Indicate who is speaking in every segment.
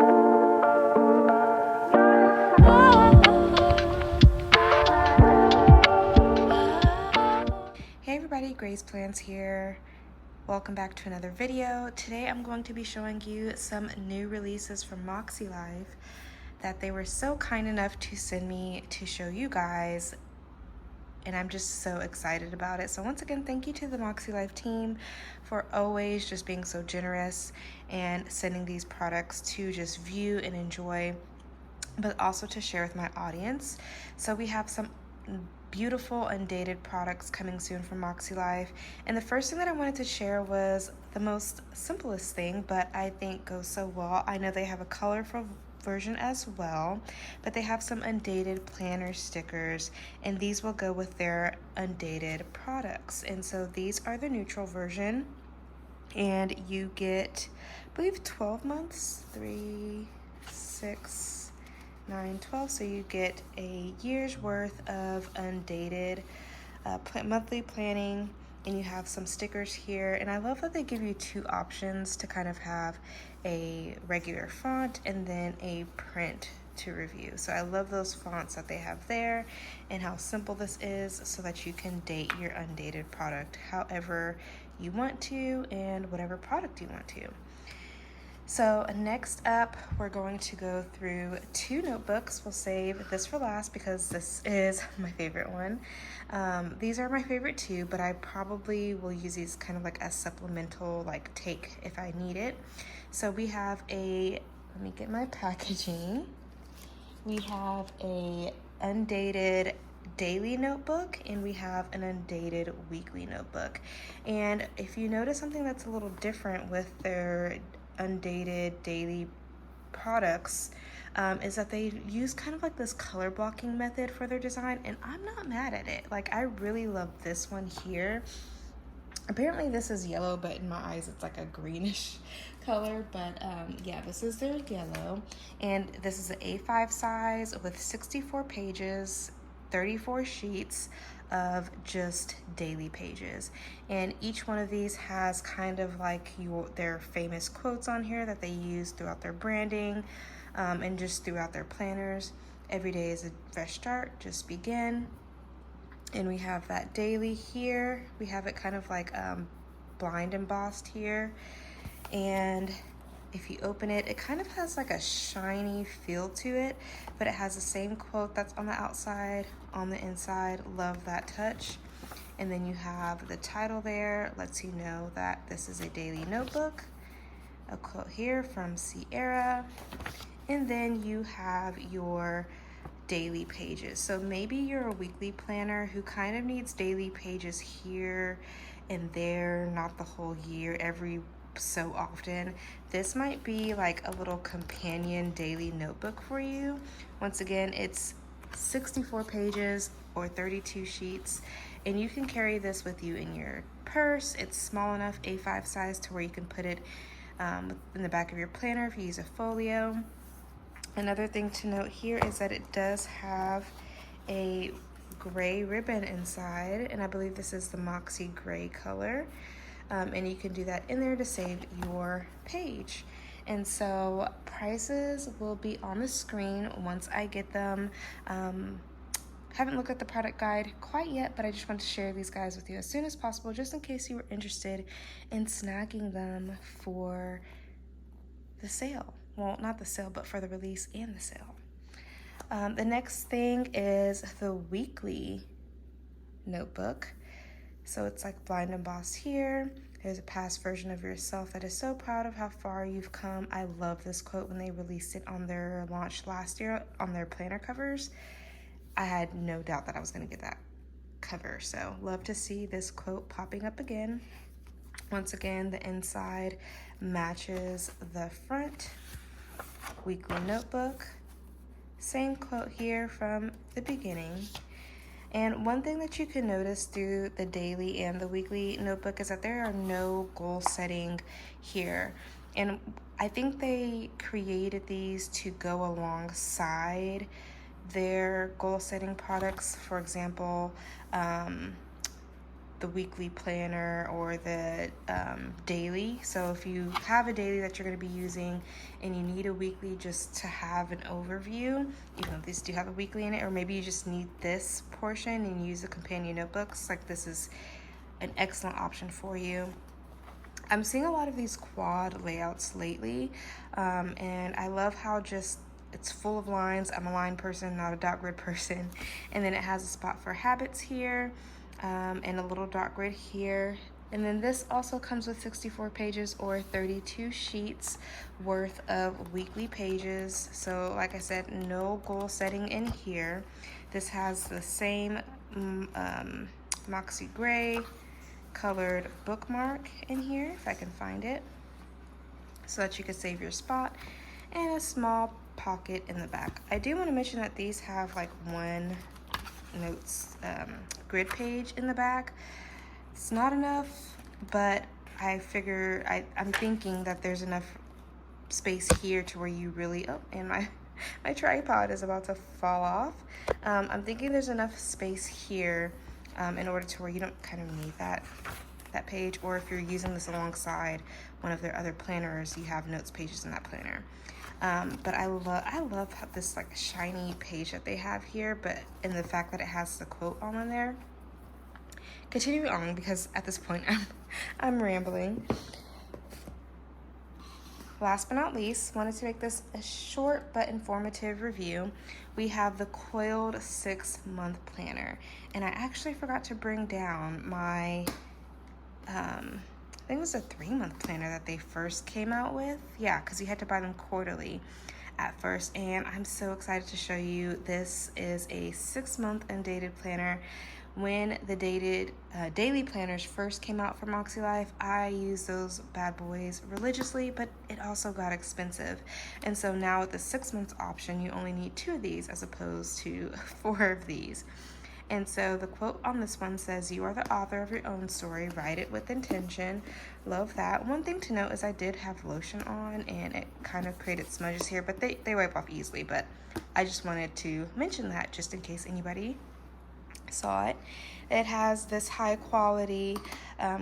Speaker 1: Hey everybody, Grace Plans here. Welcome back to another video. Today I'm going to be showing you some new releases from MakseLife that they were so kind enough to send me to show you guys, and I'm just so excited about it. So once again, thank you to the MakseLife team for always just being so generous and sending these products to just view and enjoy, but also to share with my audience. So we have some beautiful undated products coming soon from MakseLife, and the first thing that I wanted to share was the most simplest thing, but I think goes so well. I know they have a colorful version as well, but they have some undated planner stickers, and these will go with their undated products. And so these are the neutral version, and you get, I believe, 12 months, 3, 6, 9, 12, so you get a year's worth of undated monthly planning, and you have some stickers here. And I love that they give you two options to kind of have a regular font and then a print to review. So I love those fonts that they have there and how simple this is, so that you can date your undated product however you want to and whatever product you want to. So next up, we're going to go through two notebooks. We'll save this for last because this is my favorite one. These are my favorite too, but I probably will use these kind of like as supplemental like take if I need it. So we have let me get my packaging. We have a undated daily notebook, and we have an undated weekly notebook. And if you notice something that's a little different with their undated daily products, is that they use kind of like this color blocking method for their design, and I'm not mad at it. Like, I really love this one here. Apparently this is yellow, but in my eyes it's like a greenish color, but yeah, this is their yellow, and this is an A5 size with 64 pages, 34 sheets of just daily pages, and each one of these has kind of like their famous quotes on here that they use throughout their branding, and just throughout their planners. Every day is a fresh start, just begin. And we have that daily here. We have it kind of like blind embossed here, and if you open it, it kind of has like a shiny feel to it, but it has the same quote that's on the outside, on the inside. Love that touch. And then you have the title there, lets you know that this is a daily notebook. A quote here from Sierra. And then you have your daily pages. So maybe you're a weekly planner who kind of needs daily pages here and there, not the whole year, every so often. This might be like a little companion daily notebook for you. Once again, it's 64 pages or 32 sheets, and you can carry this with you in your purse. It's small enough, A5 size, to where you can put it in the back of your planner if you use a folio. Another thing to note here is that it does have a gray ribbon inside, and I believe this is the Moxie gray color. And you can do that in there to save your page. And so prices will be on the screen once I get them. Haven't looked at the product guide quite yet, but I just want to share these guys with you as soon as possible, just in case you were interested in snagging them for the sale. Well, not the sale, but for the release and the sale. The next thing is the weekly notebook. So it's like blind embossed here. There's a past version of yourself that is so proud of how far you've come. I love this quote. When they released it on their launch last year on their planner covers, I had no doubt that I was going to get that cover. So love to see this quote popping up again. Once again, the inside matches the front. Weekly notebook. Same quote here from the beginning. And one thing that you can notice through the daily and the weekly notebook is that there are no goal setting here. And I think they created these to go alongside their goal setting products. For example, the weekly planner or the daily. So if you have a daily that you're going to be using and you need a weekly just to have an overview, even though these do have a weekly in it, or maybe you just need this portion and use the companion notebooks, like this is an excellent option for you. I'm seeing a lot of these quad layouts lately, and I love how just it's full of lines. I'm a line person, not a dot grid person. And then it has a spot for habits here, and a little dot grid here. And then this also comes with 64 pages or 32 sheets worth of weekly pages. So like I said, no goal setting in here. This has the same Moxie Gray colored bookmark in here, if I can find it, so that you can save your spot, and a small pocket in the back. I do want to mention that these have like one notes grid page in the back. It's not enough, but I figure I'm thinking that there's enough space here to where you really, oh, and my tripod is about to fall off. I'm thinking there's enough space here in order to where you don't kind of need that page, or if you're using this alongside one of their other planners, you have notes pages in that planner. But I love how this like shiny page that they have here, but in the fact that it has the quote on there. Continuing on, because at this point I'm rambling. Last but not least, wanted to make this a short but informative review. We have the coiled 6-month planner, and I actually forgot to bring down my I think it was a 3-month planner that they first came out with. Yeah, because you had to buy them quarterly at first, and I'm so excited to show you. This is a 6-month undated planner. When the dated daily planners first came out from MakseLife, I used those bad boys religiously, but it also got expensive. And so now with the 6-month option, you only need 2 of these as opposed to 4 of these. And so the quote on this one says, "You are the author of your own story, write it with intention." Love that. One thing to note is I did have lotion on and it kind of created smudges here, but they wipe off easily. But I just wanted to mention that just in case anybody saw it. It has this high quality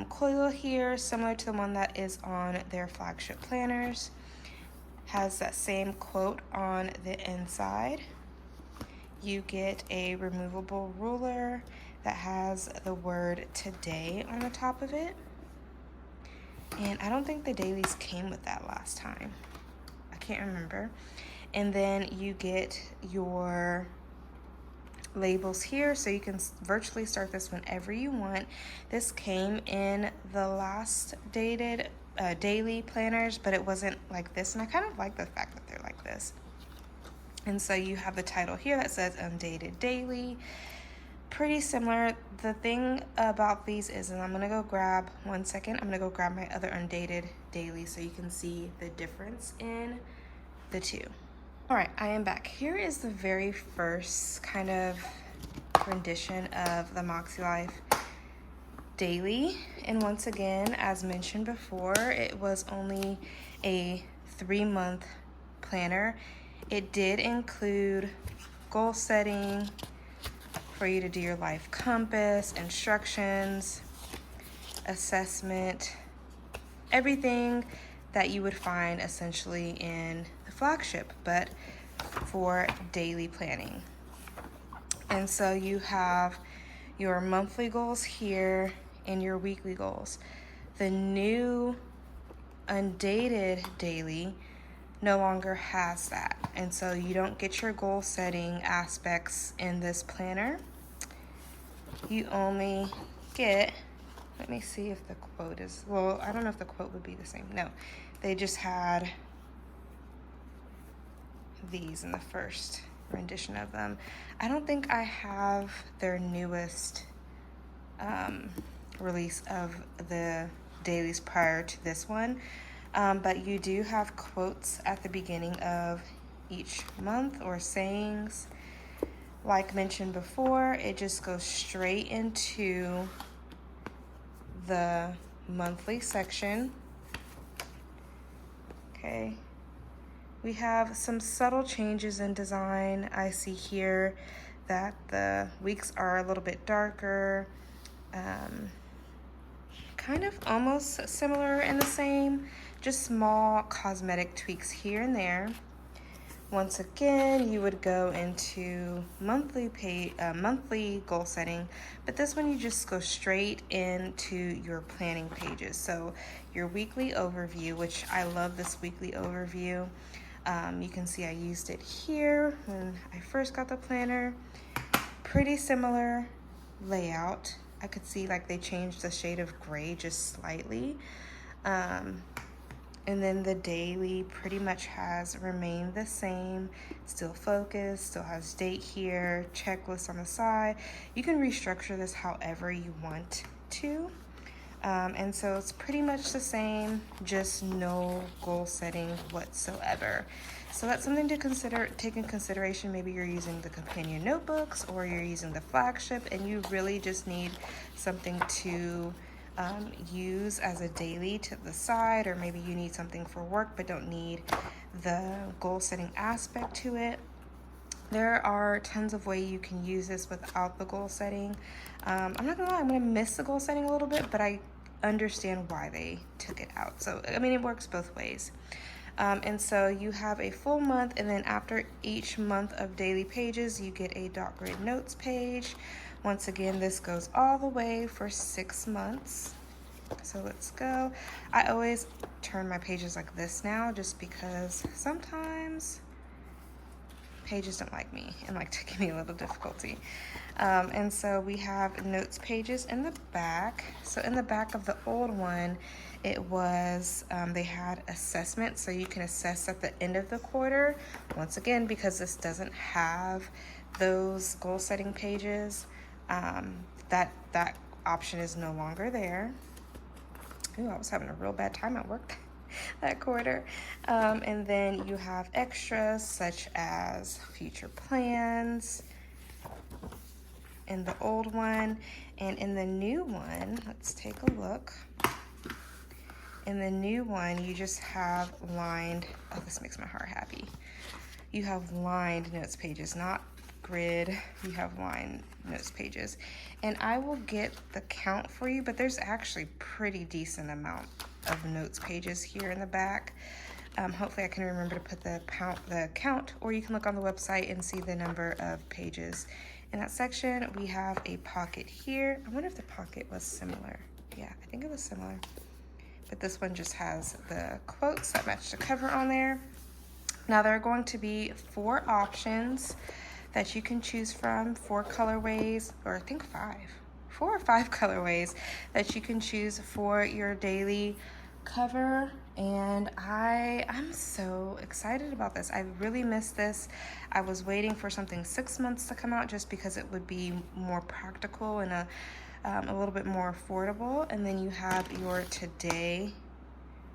Speaker 1: coil here, similar to the one that is on their flagship planners. Has that same quote on the inside. You get a removable ruler that has the word today on the top of it. And I don't think the dailies came with that last time. I can't remember. And then you get your labels here, so you can virtually start this whenever you want. This came in the last dated daily planners, but it wasn't like this, and I kind of like the fact that they're like this. And so you have the title here that says Undated Daily. Pretty similar. The thing about these is, and I'm gonna go grab one second, I'm gonna go grab my other undated daily so you can see the difference in the two. All right, I am back. Here is the very first kind of rendition of the MakseLife daily. And once again, as mentioned before, it was only a 3-month planner. It did include goal setting for you to do your life compass, instructions, assessment, everything that you would find essentially in the flagship, but for daily planning. And so you have your monthly goals here and your weekly goals. The new undated daily no longer has that, and so you don't get your goal setting aspects in this planner. You only get, let me see if the quote is, well, I don't know if the quote would be the same. No, they just had these in the first rendition of them. I don't think I have their newest release of the dailies prior to this one. But you do have quotes at the beginning of each month or sayings. Like mentioned before, it just goes straight into the monthly section. Okay. We have some subtle changes in design. I see here that the weeks are a little bit darker. kind of almost similar and the same, just small cosmetic tweaks here and there. Once again, you would go into monthly goal setting, but this one you just go straight into your planning pages. So your weekly overview, which I love this weekly overview. You can see I used it here when I first got the planner. Pretty similar layout. I could see like they changed the shade of gray just slightly. And then the daily pretty much has remained the same, still focused, still has date here, checklist on the side. You can restructure this however you want to. And so it's pretty much the same, just no goal setting whatsoever. So that's something to take in consideration. Maybe you're using the companion notebooks or you're using the flagship and you really just need something to use as a daily to the side, or maybe you need something for work but don't need the goal setting aspect to it. There are tons of ways you can use this without the goal setting. I'm not gonna lie, I'm gonna miss the goal setting a little bit, but I understand why they took it out. So, I mean, it works both ways. And so you have a full month, and then after each month of daily pages, you get a dot grid notes page. Once again, this goes all the way for 6 months. So let's go. I always turn my pages like this now, just because sometimes pages don't like me and like to give me a little difficulty. And so we have notes pages in the back. So in the back of the old one, it was, they had assessment, so you can assess at the end of the quarter. Once again, because this doesn't have those goal setting pages, that option is no longer there. Ooh, I was having a real bad time at work that quarter. And then you have extras such as future plans in the old one, and in the new one, let's take a look. In the new one, you just have lined, oh, this makes my heart happy. You have lined notes pages, not grid. You have lined notes pages. And I will get the count for you, but there's actually pretty decent amount of notes pages here in the back. Hopefully I can remember to put the count, or you can look on the website and see the number of pages. In that section, we have a pocket here. I wonder if the pocket was similar. Yeah, I think it was similar. But this one just has the quotes that match the cover on there. Now there are going to be 4 options that you can choose from, 4 colorways, or I think 5. 4 or 5 colorways that you can choose for your daily cover, and I'm so excited about this. I really missed this. I was waiting for something 6 months to come out just because it would be more practical and a little bit more affordable. And then you have your today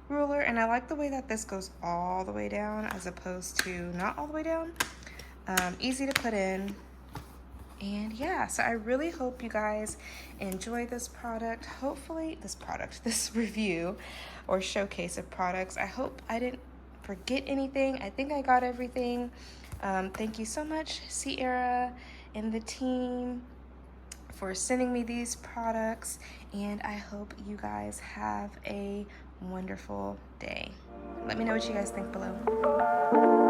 Speaker 1: ruler, and I like the way that this goes all the way down as opposed to not all the way down. Easy to put in. And yeah, so I really hope you guys enjoy this product. Hopefully this review or showcase of products. I hope I didn't forget anything. I think I got everything. Thank you so much, Sierra and the team, for sending me these products, and I hope you guys have a wonderful day. Let me know what you guys think below.